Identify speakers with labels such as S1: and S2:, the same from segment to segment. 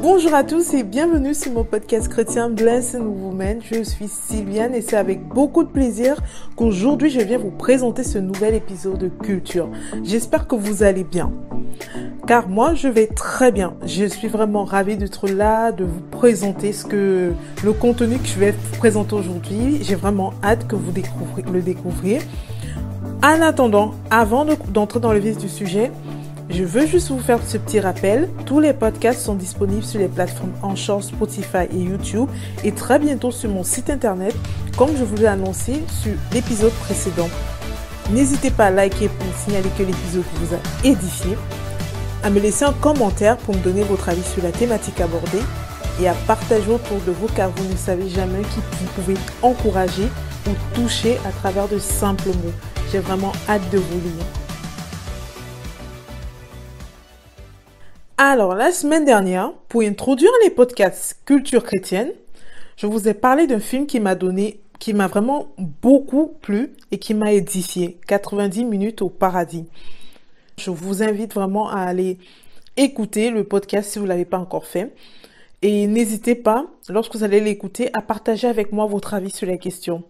S1: Bonjour à tous et bienvenue sur mon podcast chrétien Blessed Woman. Je suis Sylviane et c'est avec beaucoup de plaisir qu'aujourd'hui je viens vous présenter ce nouvel épisode de Culture. J'espère que vous allez bien. Car moi je vais très bien. Je suis vraiment ravie d'être là, de vous présenter le contenu que je vais vous présenter aujourd'hui. J'ai vraiment hâte que vous le découvriez. En attendant, avant d'entrer dans le vif du sujet, je veux juste vous faire ce petit rappel. Tous les podcasts sont disponibles sur les plateformes Anchor, Spotify et YouTube et très bientôt sur mon site internet, comme je vous l'ai annoncé sur l'épisode précédent. N'hésitez pas à liker pour me signaler que l'épisode vous a édifié, à me laisser un commentaire pour me donner votre avis sur la thématique abordée et à partager autour de vous car vous ne savez jamais qui vous pouvez encourager ou toucher à travers de simples mots. J'ai vraiment hâte de vous lire. Alors, la semaine dernière, pour introduire les podcasts Culture chrétienne, je vous ai parlé d'un film qui m'a vraiment beaucoup plu et qui m'a édifié. 90 minutes au paradis. Je vous invite vraiment à aller écouter le podcast si vous ne l'avez pas encore fait. Et n'hésitez pas, lorsque vous allez l'écouter, à partager avec moi votre avis sur la question.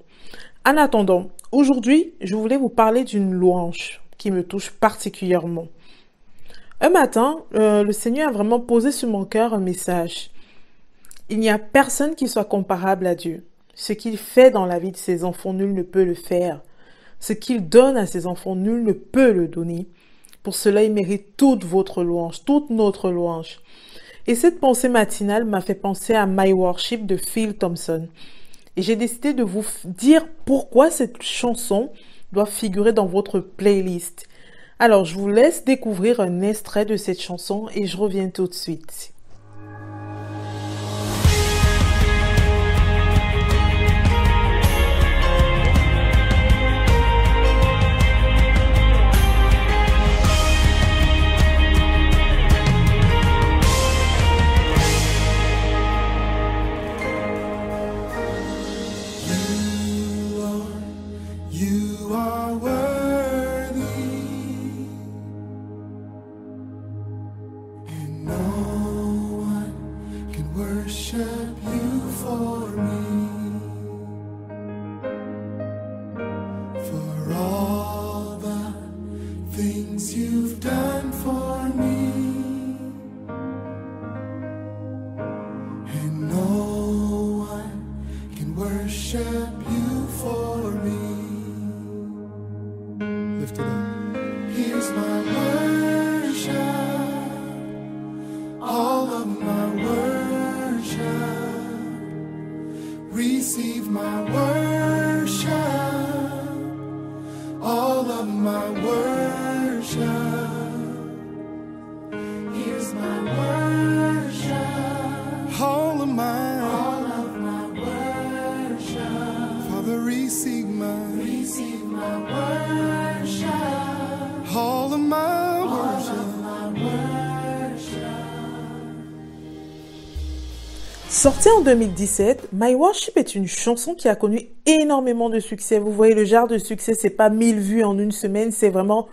S1: En attendant, aujourd'hui, je voulais vous parler d'une louange qui me touche particulièrement. Un matin, le Seigneur a vraiment posé sur mon cœur un message. Il n'y a personne qui soit comparable à Dieu. Ce qu'il fait dans la vie de ses enfants, nul ne peut le faire. Ce qu'il donne à ses enfants, nul ne peut le donner. Pour cela, il mérite toute votre louange, toute notre louange. Et cette pensée matinale m'a fait penser à My Worship de Phil Thompson. Et j'ai décidé de vous dire pourquoi cette chanson doit figurer dans votre playlist. Alors, je vous laisse découvrir un extrait de cette chanson et je reviens tout de suite.
S2: Receive my worship, all of my worship. Here's my worship, all of my worship. Father, receive my worship, all of my worship.
S1: Sortie en 2017, My Worship est une chanson qui a connu énormément de succès. Vous voyez, le genre de succès, c'est pas 1000 vues en une semaine, c'est vraiment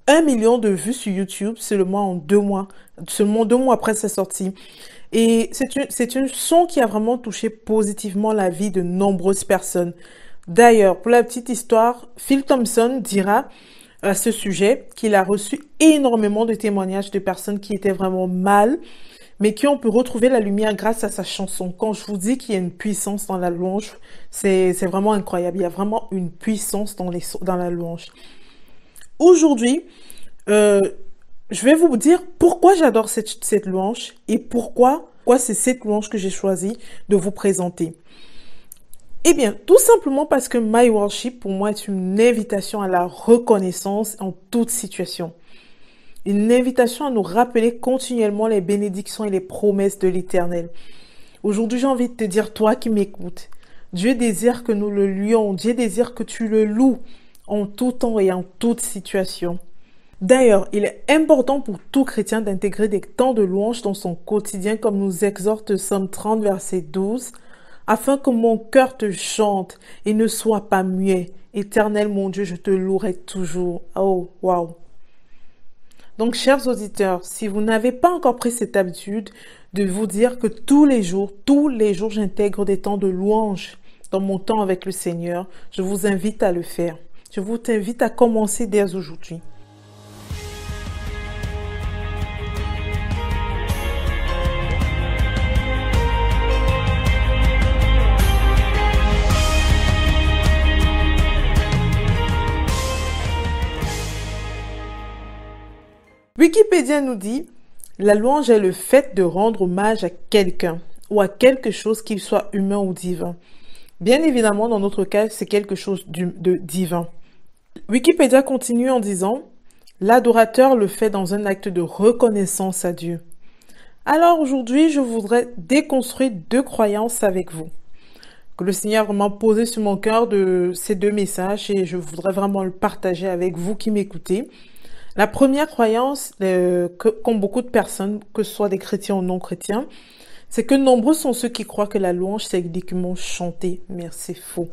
S1: 1 million de vues sur YouTube seulement 2 mois après sa sortie. Et c'est une chanson qui a vraiment touché positivement la vie de nombreuses personnes. D'ailleurs, pour la petite histoire, Phil Thompson dira à ce sujet qu'il a reçu énormément de témoignages de personnes qui étaient vraiment mal, mais qui ont pu retrouver la lumière grâce à sa chanson. Quand je vous dis qu'il y a une puissance dans la louange, c'est vraiment incroyable. Il y a vraiment une puissance dans la louange. Aujourd'hui, je vais vous dire pourquoi j'adore cette louange et pourquoi c'est cette louange que j'ai choisi de vous présenter. Eh bien, tout simplement parce que My Worship, pour moi, est une invitation à la reconnaissance en toute situation. Une invitation à nous rappeler continuellement les bénédictions et les promesses de l'Éternel. Aujourd'hui, j'ai envie de te dire, toi qui m'écoutes, Dieu désire que nous le louions. Dieu désire que tu le loues en tout temps et en toute situation. D'ailleurs, il est important pour tout chrétien d'intégrer des temps de louange dans son quotidien, comme nous exhorte Psaume 30, verset 12, afin que mon cœur te chante et ne soit pas muet. Éternel mon Dieu, je te louerai toujours. Oh, waouh! Donc, chers auditeurs, si vous n'avez pas encore pris cette habitude de vous dire que tous les jours, j'intègre des temps de louange dans mon temps avec le Seigneur. Je vous invite à le faire. Je vous invite à commencer dès aujourd'hui. Wikipédia nous dit, la louange est le fait de rendre hommage à quelqu'un ou à quelque chose, qu'il soit humain ou divin. Bien évidemment, dans notre cas, c'est quelque chose de divin. Wikipédia continue en disant, l'adorateur le fait dans un acte de reconnaissance à Dieu. Alors aujourd'hui, je voudrais déconstruire 2 croyances avec vous, que le Seigneur a vraiment posé sur mon cœur de ces 2 messages et je voudrais vraiment le partager avec vous qui m'écoutez. La première croyance, qu'ont beaucoup de personnes, que ce soit des chrétiens ou non chrétiens, c'est que nombreux sont ceux qui croient que la louange, c'est uniquement chanter, mais c'est faux.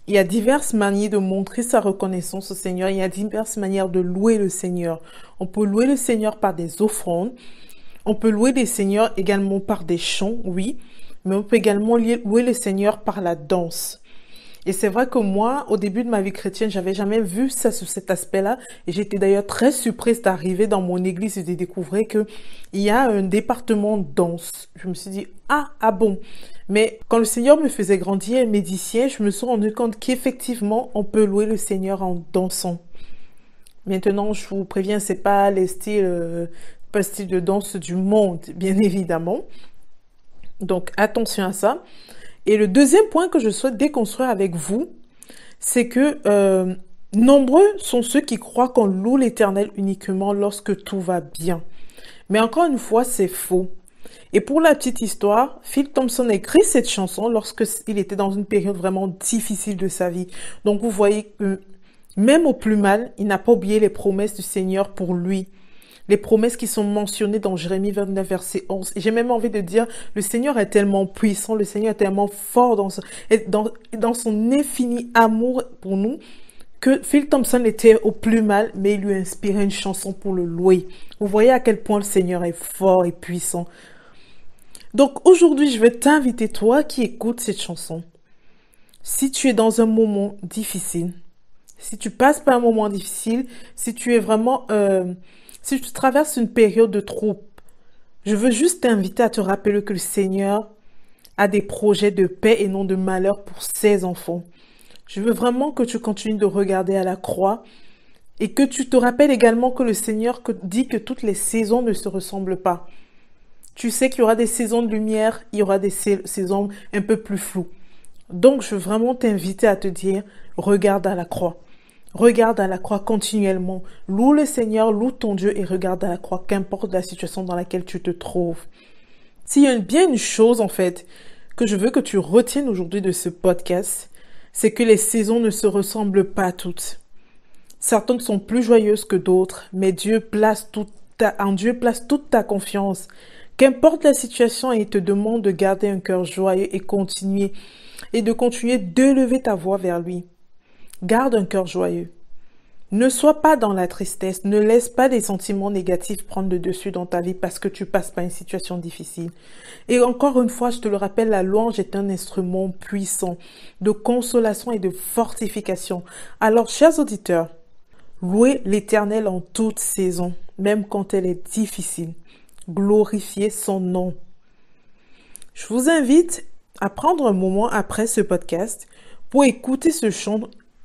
S1: Il y a diverses manières de montrer sa reconnaissance au Seigneur, il y a diverses manières de louer le Seigneur. On peut louer le Seigneur par des offrandes, on peut louer le Seigneur également par des chants, oui, mais on peut également louer le Seigneur par la danse. Et c'est vrai que moi, au début de ma vie chrétienne, j'avais jamais vu ça sous cet aspect-là. Et j'étais d'ailleurs très surprise d'arriver dans mon église et de découvrir que il y a un département danse. Je me suis dit, ah bon. Mais quand le Seigneur me faisait grandir, médicier, je me suis rendu compte qu'effectivement, on peut louer le Seigneur en dansant. Maintenant, je vous préviens, c'est pas les styles, pas le style de danse du monde, bien évidemment. Donc, attention à ça. Et le deuxième point que je souhaite déconstruire avec vous, c'est que nombreux sont ceux qui croient qu'on loue l'Éternel uniquement lorsque tout va bien. Mais encore une fois, c'est faux. Et pour la petite histoire, Phil Thompson a écrit cette chanson lorsqu'il était dans une période vraiment difficile de sa vie. Donc vous voyez que même au plus mal, il n'a pas oublié les promesses du Seigneur pour lui. Les promesses qui sont mentionnées dans Jérémie 29, verset 11. Et j'ai même envie de dire, le Seigneur est tellement puissant, le Seigneur est tellement fort dans son infini amour pour nous, que Phil Thompson était au plus mal, mais il lui a inspiré une chanson pour le louer. Vous voyez à quel point le Seigneur est fort et puissant. Donc aujourd'hui, je vais t'inviter, toi qui écoutes cette chanson. Si tu es dans un moment difficile, si tu passes par un moment difficile, si tu es vraiment... si tu traverses une période de trouble, je veux juste t'inviter à te rappeler que le Seigneur a des projets de paix et non de malheur pour ses enfants. Je veux vraiment que tu continues de regarder à la croix et que tu te rappelles également que le Seigneur dit que toutes les saisons ne se ressemblent pas. Tu sais qu'il y aura des saisons de lumière, il y aura des saisons un peu plus floues. Donc, je veux vraiment t'inviter à te dire, regarde à la croix. Regarde à la croix continuellement. Loue le Seigneur, loue ton Dieu et regarde à la croix, qu'importe la situation dans laquelle tu te trouves. S'il y a bien une chose, en fait, que je veux que tu retiennes aujourd'hui de ce podcast, c'est que les saisons ne se ressemblent pas toutes. Certaines sont plus joyeuses que d'autres, mais en Dieu place toute ta confiance. Qu'importe la situation, il te demande de garder un cœur joyeux et de continuer d'élever ta voix vers lui. Garde un cœur joyeux. Ne sois pas dans la tristesse. Ne laisse pas des sentiments négatifs prendre le dessus dans ta vie parce que tu passes par une situation difficile. Et encore une fois, je te le rappelle, la louange est un instrument puissant de consolation et de fortification. Alors, chers auditeurs, louez l'Éternel en toute saison, même quand elle est difficile. Glorifiez son nom. Je vous invite à prendre un moment après ce podcast pour écouter ce chant,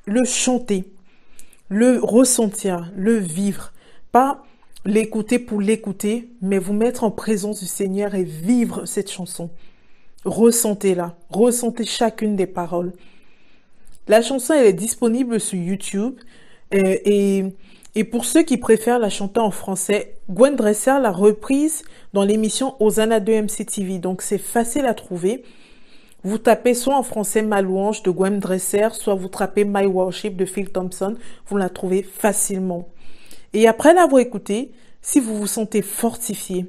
S1: le chanter, le ressentir, le vivre. Pas l'écouter pour l'écouter, mais vous mettre en présence du Seigneur et vivre cette chanson. Ressentez-la, ressentez chacune des paroles. La chanson, elle est disponible sur YouTube et pour ceux qui préfèrent la chanter en français, Gwen Dresser l'a reprise dans l'émission Hosanna de MCTV, donc c'est facile à trouver. Vous tapez soit en français Ma louange de Gwen Dresser, soit vous tapez My Worship de Phil Thompson, vous la trouvez facilement. Et après l'avoir écoutée, si vous vous sentez fortifié,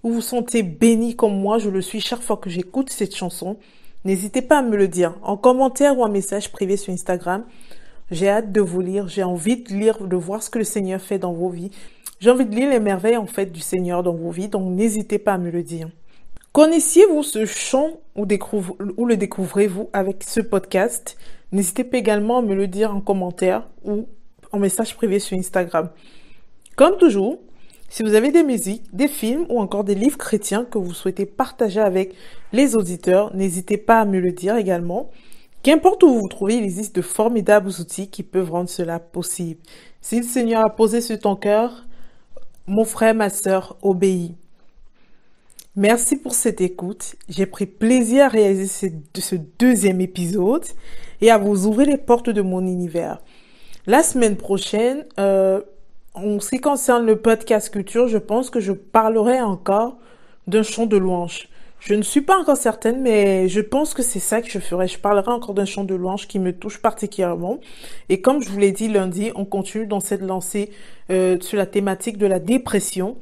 S1: vous vous sentez béni comme moi, je le suis chaque fois que j'écoute cette chanson, n'hésitez pas à me le dire en commentaire ou en message privé sur Instagram. J'ai hâte de vous lire, j'ai envie de lire, de voir ce que le Seigneur fait dans vos vies. J'ai envie de lire les merveilles en fait du Seigneur dans vos vies, donc n'hésitez pas à me le dire. Connaissiez-vous ce chant ou le découvrez-vous avec ce podcast? N'hésitez pas également à me le dire en commentaire ou en message privé sur Instagram. Comme toujours, si vous avez des musiques, des films ou encore des livres chrétiens que vous souhaitez partager avec les auditeurs, n'hésitez pas à me le dire également. Qu'importe où vous vous trouvez, il existe de formidables outils qui peuvent rendre cela possible. Si le Seigneur a posé sur ton cœur, mon frère, ma sœur, obéis. Merci pour cette écoute. J'ai pris plaisir à réaliser ce deuxième épisode et à vous ouvrir les portes de mon univers. La semaine prochaine, en ce qui concerne le podcast culture, je pense que je parlerai encore d'un chant de louange. Je ne suis pas encore certaine, mais je pense que c'est ça que je ferai. Je parlerai encore d'un chant de louange qui me touche particulièrement. Et comme je vous l'ai dit lundi, on continue dans cette lancée sur la thématique de la dépression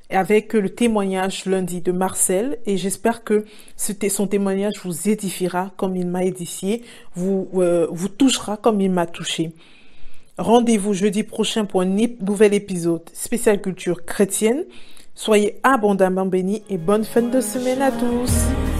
S1: avec le témoignage lundi de Marcel. Et j'espère que son témoignage vous édifiera comme il m'a édifié, vous touchera comme il m'a touché. Rendez-vous jeudi prochain pour un nouvel épisode spécial culture chrétienne. Soyez abondamment bénis et bonne fin de semaine à tous.